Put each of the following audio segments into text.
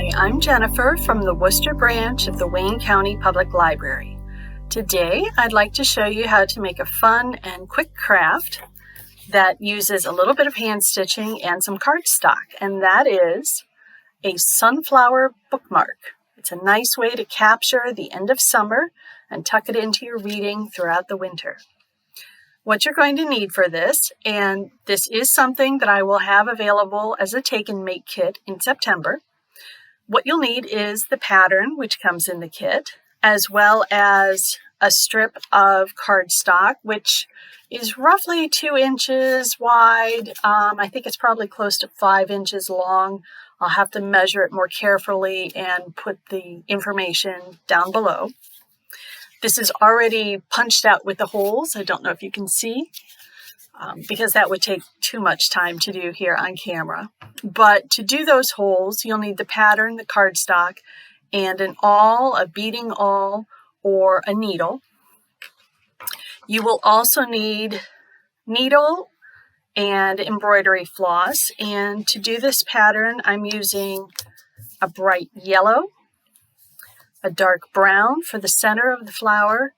Hi, I'm Jennifer from the Worcester branch of the Wayne County Public Library. Today, I'd like to show you how to make a fun and quick craft that uses a little bit of hand stitching and some cardstock, and that is a sunflower bookmark. It's a nice way to capture the end of summer and tuck it into your reading throughout the winter. What you're going to need for this, and this is something that I will have available as a take and make kit in September. What you'll need is the pattern, which comes in the kit, as well as a strip of cardstock, which is roughly 2 inches wide. I think it's probably close to 5 inches long. I'll have to measure it more carefully and put the information down below. This is already punched out with the holes. I don't know if you can see, because that would take too much time to do here on camera. But to do those holes, you'll need the pattern, the cardstock, and an awl, a beading awl, or a needle. You will also need needle and embroidery floss. And to do this pattern, I'm using a bright yellow, a dark brown for the center of the flower,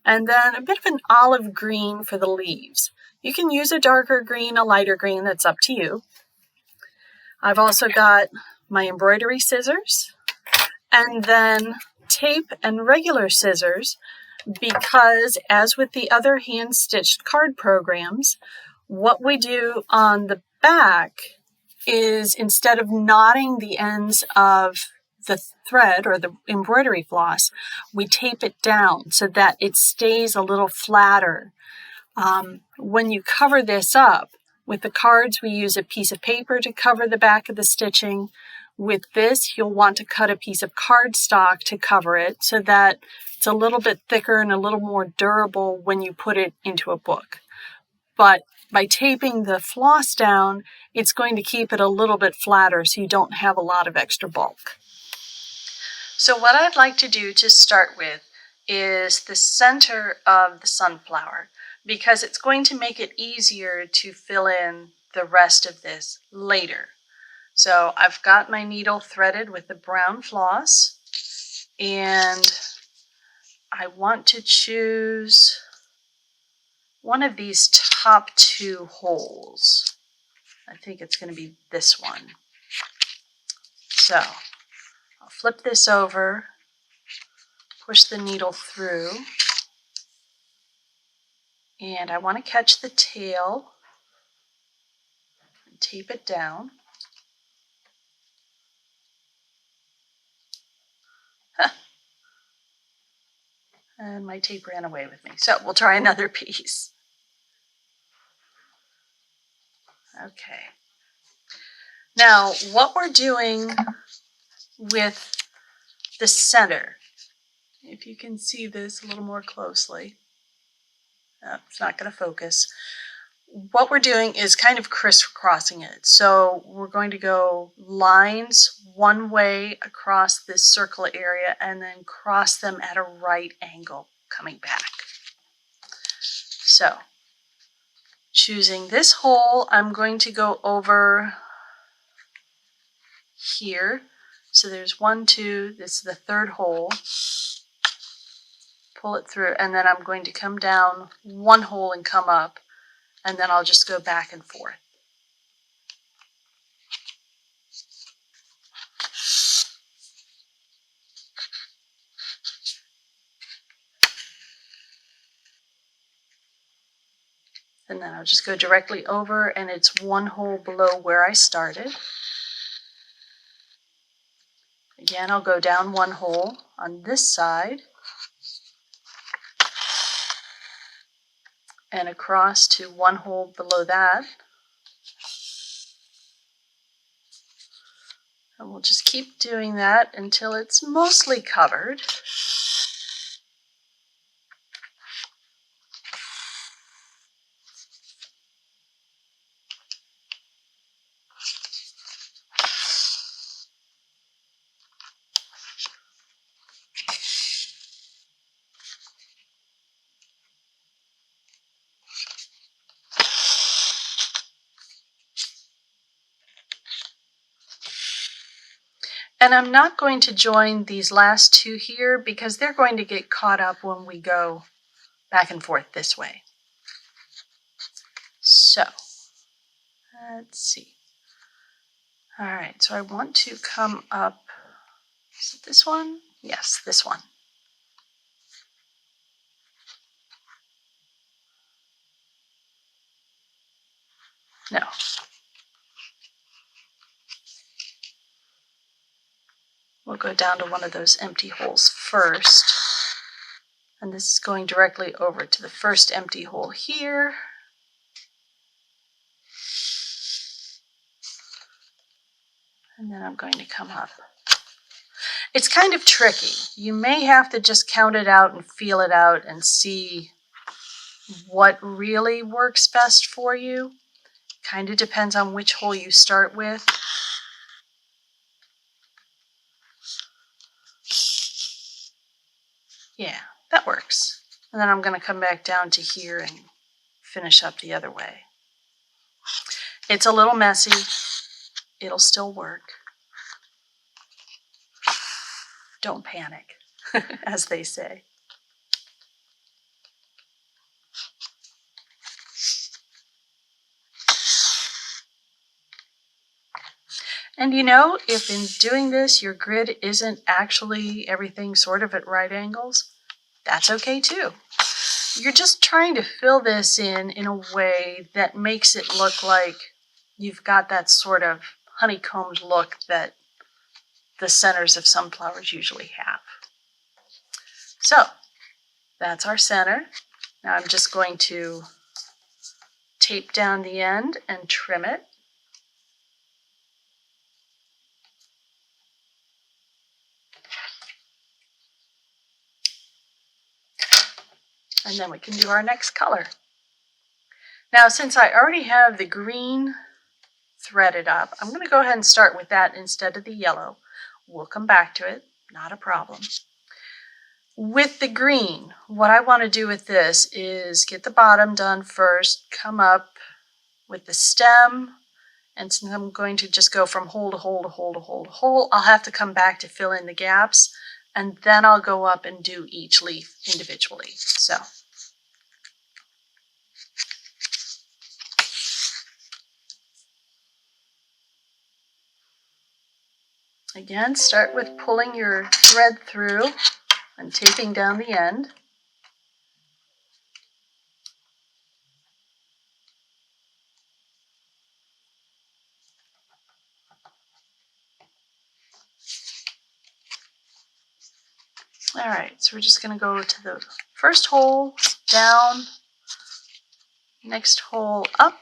and then a bit of an olive green for the leaves. You can use a darker green, a lighter green, that's up to you. I've also got my embroidery scissors, and then tape and regular scissors, because as with the other hand-stitched card programs, what we do on the back is, instead of knotting the ends of the thread or the embroidery floss, we tape it down so that it stays a little flatter. When you cover this up, with the cards we use a piece of paper to cover the back of the stitching. With this, you'll want to cut a piece of cardstock to cover it so that it's a little bit thicker and a little more durable when you put it into a book. But by taping the floss down, it's going to keep it a little bit flatter so you don't have a lot of extra bulk. So what I'd like to do to start with is the center of the sunflower, because it's going to make it easier to fill in the rest of this later. So I've got my needle threaded with the brown floss, and I want to choose one of these top 2 holes. I think it's going to be this one. So I'll flip this over, push the needle through, and I want to catch the tail and tape it down. And my tape ran away with me. So we'll try another piece. Okay. Now, what we're doing with the center, if you can see this a little more closely, it's not going to focus. What we're doing is kind of crisscrossing it. So we're going to go lines one way across this circle area and then cross them at a right angle coming back. So choosing this hole, I'm going to go over here. So there's 1, 2, this is the 3rd hole. Pull it through, and then I'm going to come down 1 hole and come up, and then I'll just go back and forth. And then I'll just go directly over, and it's 1 hole below where I started. Again, I'll go down 1 hole on this side and across to 1 hole below that. And we'll just keep doing that until it's mostly covered. And I'm not going to join these last two here because they're going to get caught up when we go back and forth this way. So let's see. All right, so I want to come up, is it this one? Yes, this one. No. We'll go down to one of those empty holes first. And this is going directly over to the first empty hole here. And then I'm going to come up. It's kind of tricky. You may have to just count it out and feel it out and see what really works best for you. Kind of depends on which hole you start with. Yeah, that works. And then I'm going to come back down to here and finish up the other way. It's a little messy. It'll still work. Don't panic, as they say. And you know, if in doing this your grid isn't actually everything sort of at right angles, that's okay too. You're just trying to fill this in a way that makes it look like you've got that sort of honeycombed look that the centers of sunflowers usually have. So that's our center. Now I'm just going to tape down the end and trim it. And then we can do our next color. Now, since I already have the green threaded up, I'm going to go ahead and start with that instead of the yellow. We'll come back to it, not a problem. With the green, what I want to do with this is get the bottom done first, come up with the stem, and since I'm going to just go from hole to hole to hole to hole to hole, I'll have to come back to fill in the gaps, and then I'll go up and do each leaf individually. So again, start with pulling your thread through and taping down the end. All right, so we're just going to go to the first hole, down, next hole up.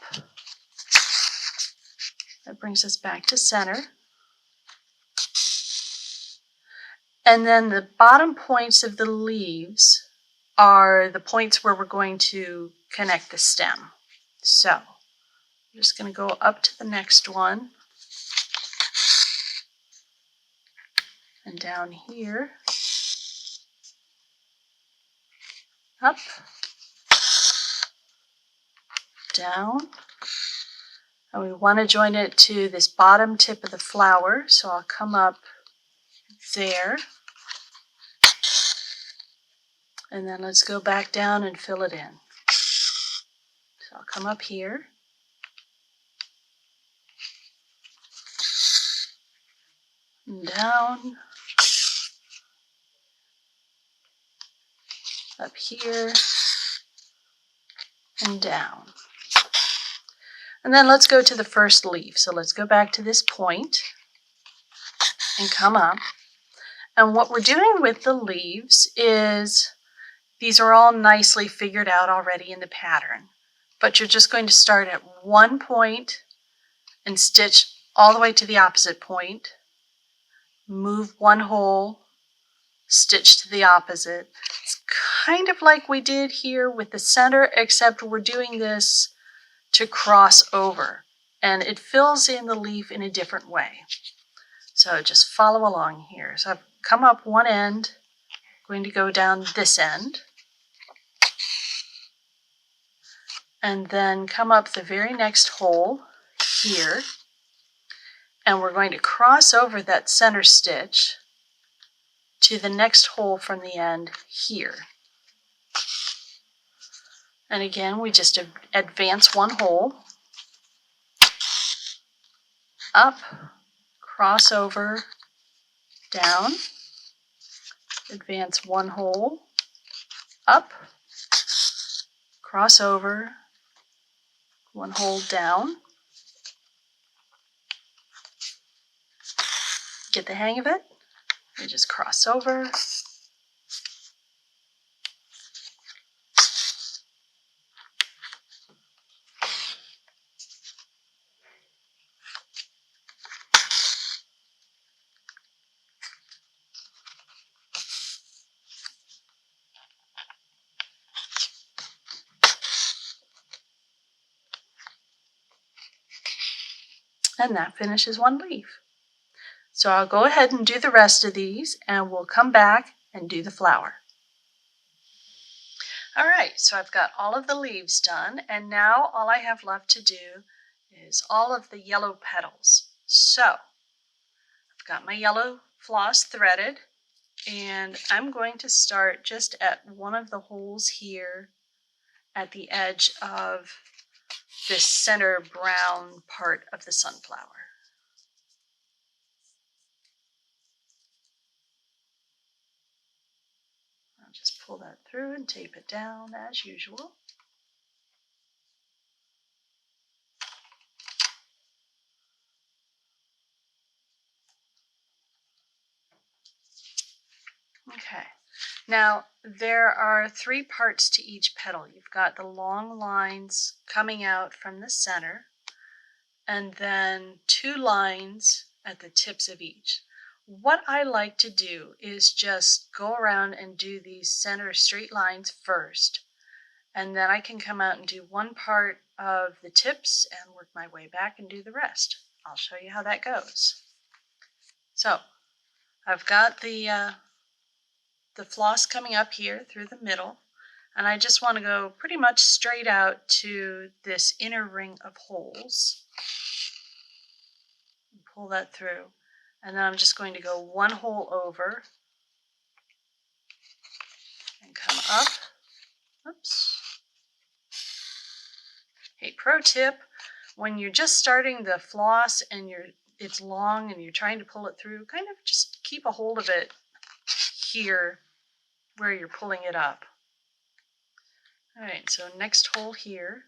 That brings us back to center. And then the bottom points of the leaves are the points where we're going to connect the stem. So I'm just going to go up to the next one and down here, up, down. And we want to join it to this bottom tip of the flower, so I'll come up there. And then let's go back down and fill it in. So I'll come up here. And down. Up here. And down. And then let's go to the first leaf. So let's go back to this point and come up. And what we're doing with the leaves is these are all nicely figured out already in the pattern. But you're just going to start at one point and stitch all the way to the opposite point. Move one hole, stitch to the opposite. It's kind of like we did here with the center, except we're doing this to cross over. And it fills in the leaf in a different way. So just follow along here. So I've come up one end, going to go down this end. And then come up the very next hole here. And we're going to cross over that center stitch to the next hole from the end here. And again, we just advance one hole, up, cross over, down, advance one hole, up, cross over, one hole down. Get the hang of it? We just cross over, and that finishes one leaf. So I'll go ahead and do the rest of these, and we'll come back and do the flower. All right, so I've got all of the leaves done, and now all I have left to do is all of the yellow petals. So I've got my yellow floss threaded, and I'm going to start just at one of the holes here at the edge of this center brown part of the sunflower. I'll just pull that through and tape it down as usual. Okay, now there are three parts to each petal. You've got the long lines coming out from the center, and then two lines at the tips of each. What I like to do is just go around and do these center straight lines first, and then I can come out and do one part of the tips and work my way back and do the rest. I'll show you how that goes. So I've got the floss coming up here through the middle, and I just want to go pretty much straight out to this inner ring of holes. Pull that through, and then I'm just going to go one hole over and come up. Oops. Hey, pro tip, when you're just starting the floss and it's long and you're trying to pull it through, kind of just keep a hold of it here where you're pulling it up. All right, so next hole here.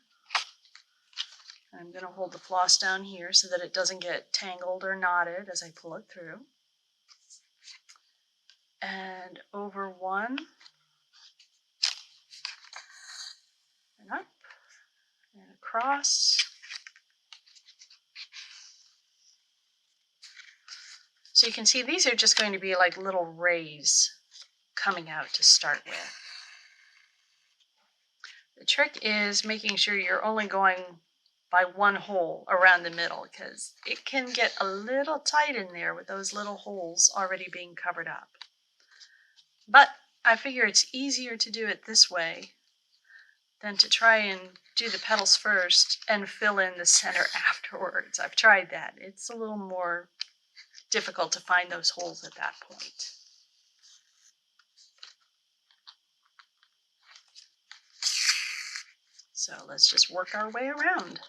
I'm going to hold the floss down here so that it doesn't get tangled or knotted as I pull it through. And over one, and up, and across. So you can see these are just going to be like little rays coming out to start with. The trick is making sure you're only going by one hole around the middle, because it can get a little tight in there with those little holes already being covered up. But I figure it's easier to do it this way than to try and do the petals first and fill in the center afterwards. I've tried that. It's a little more difficult to find those holes at that point. So let's just work our way around.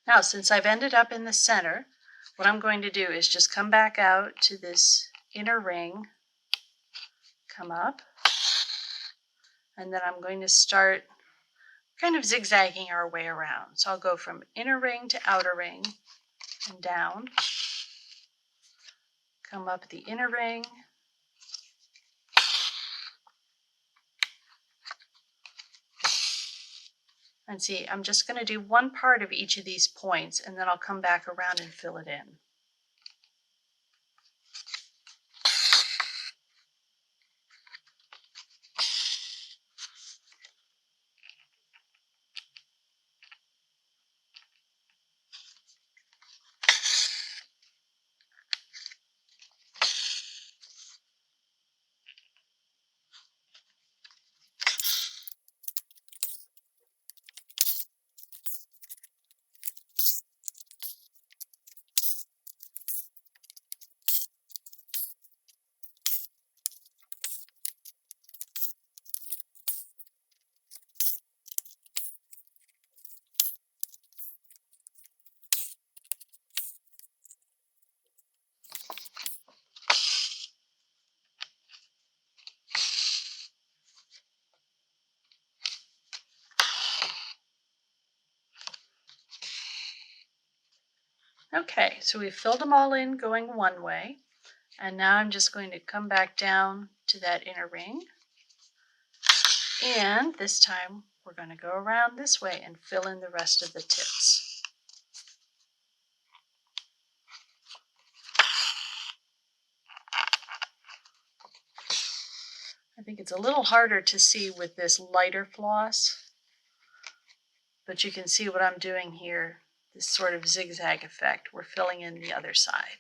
Now, since I've ended up in the center, what I'm going to do is just come back out to this inner ring, come up, and then I'm going to start kind of zigzagging our way around. So I'll go from inner ring to outer ring and down, come up the inner ring. And see, I'm just going to do one part of each of these points, and then I'll come back around and fill it in. Okay, so we've filled them all in going one way, and now I'm just going to come back down to that inner ring, and this time we're going to go around this way and fill in the rest of the tips. I think it's a little harder to see with this lighter floss, but you can see what I'm doing here, this sort of zigzag effect. We're filling in the other side.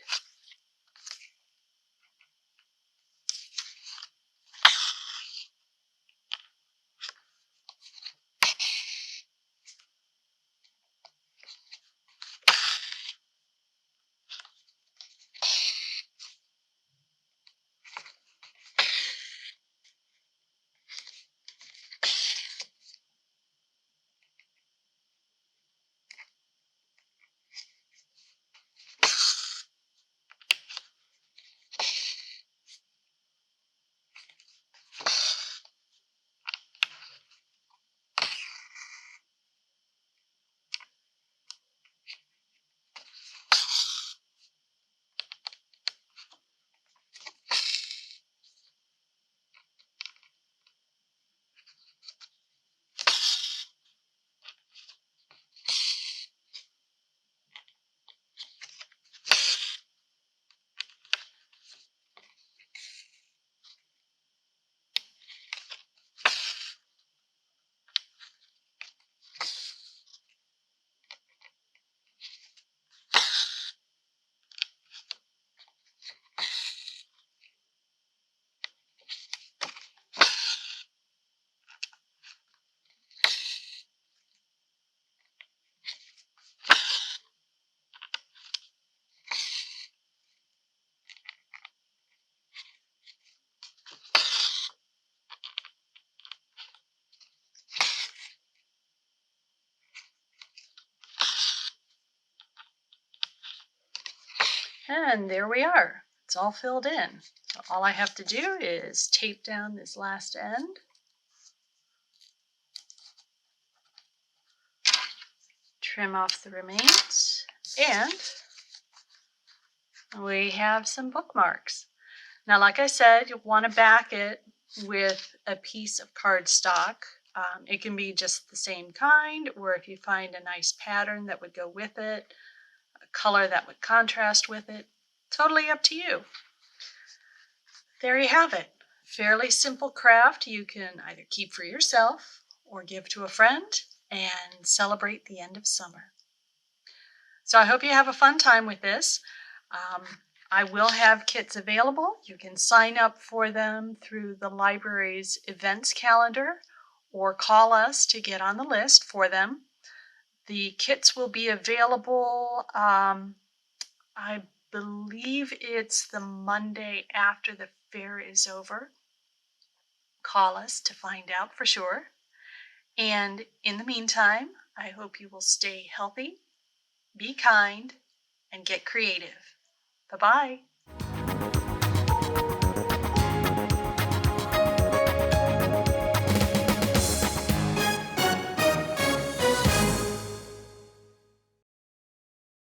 And there we are. It's all filled in. So all I have to do is tape down this last end, trim off the remains, and we have some bookmarks. Now, like I said, you'll want to back it with a piece of cardstock. It can be just the same kind, or if you find a nice pattern that would go with it, a color that would contrast with it, totally up to you. There you have it. Fairly simple craft you can either keep for yourself or give to a friend and celebrate the end of summer. So I hope you have a fun time with this. I will have kits available. You can sign up for them through the library's events calendar or call us to get on the list for them. The kits will be available, I believe it's the Monday after the fair is over. Call us to find out for sure. And in the meantime, I hope you will stay healthy, be kind, and get creative. Bye-bye.